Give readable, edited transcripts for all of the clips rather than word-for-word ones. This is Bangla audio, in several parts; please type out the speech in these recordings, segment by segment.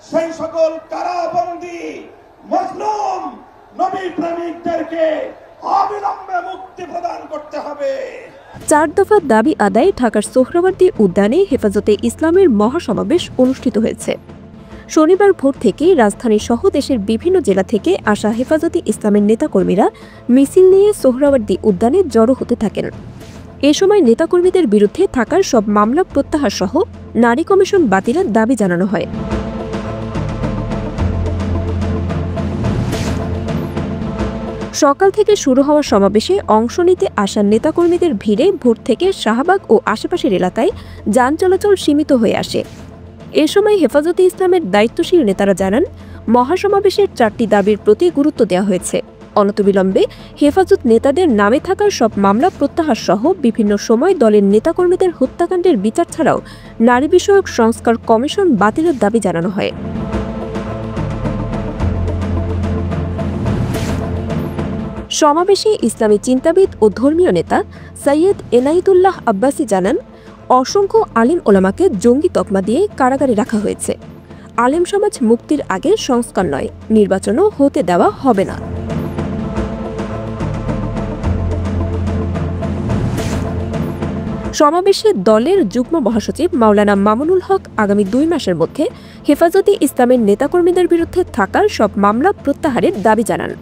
সেই সকল কারাবন্দী মজলুম নবী প্রেমিকদেরকে অবিলম্বে মুক্তি প্রদান করতে হবে। 4 দফা দাবি আদায়ে ঢাকার সোহরাওয়ার্দী উদ্যানে হেফাজতে ইসলামের মহাসমাবেশ অনুষ্ঠিত হয়েছে। শনিবার ভোর থেকে রাজধানী সহ দেশের বিভিন্ন জেলা থেকে আসা হেফাজতে ইসলামের নেতাকর্মীরা মিছিল নিয়ে সোহরাওয়ার্দী উদ্যানে জড়ো হতে থাকেন। এ সময় নেতাকর্মীদের বিরুদ্ধে থাকার সব মামলা প্রত্যাহার সহ নারী কমিশন বাতিলের দাবি জানানো হয়। সকাল থেকে শুরু হওয়া সমাবেশে অংশ নিতে আসা নেতাকর্মীদের ভিড়ে ভোর থেকে শাহবাগ ও আশেপাশের এলাকায় যান চলাচল সীমিত হয়ে আসে। এ সময় হেফাজতে ইসলামের দায়িত্বশীল নেতারা জানান, মহাসমাবেশের 4টি দাবির প্রতি গুরুত্ব দেওয়া হয়েছে। অনতিবিলম্বে হেফাজত নেতাদের নামে থাকার সব মামলা প্রত্যাহার সহ বিভিন্ন সময় দলের নেতাকর্মীদের হত্যাকাণ্ডের বিচার ছাড়াও নারী বিষয়ক সংস্কার কমিশন বাতিলের দাবি জানানো হয়। সমাবেশে ইসলামী চিন্তাবিদ ও ধর্মীয় নেতা সৈয়দ এনায়েতুল্লাহ আব্বাসী জানান, অসংখ্য আলিম ওলামাকে জঙ্গি তকমা দিয়ে কারাগারে রাখা হয়েছে। আলেম সমাজ মুক্তির আগে সংস্কার নয়, নির্বাচনও হতে দেওয়া হবে না। সমাবেশে দলের যুগ্ম মহাসচিব মাওলানা মামুনুল হক আগামী 2 মাসের মধ্যে হেফাজতে ইসলামের নেতাকর্মীদের বিরুদ্ধে থাকার সব মামলা প্রত্যাহারের দাবি জানান।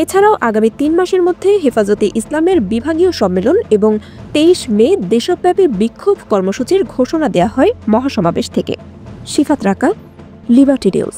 এছাড়াও আগামী 3 মাসের মধ্যে হেফাজতে ইসলামের বিভাগীয় সম্মেলন এবং 23 মে দেশব্যাপী বিক্ষোভ কর্মসূচির ঘোষণা দেওয়া হয় মহাসমাবেশ থেকে। শিফাত রাকা, লিবার্টি নিউজ।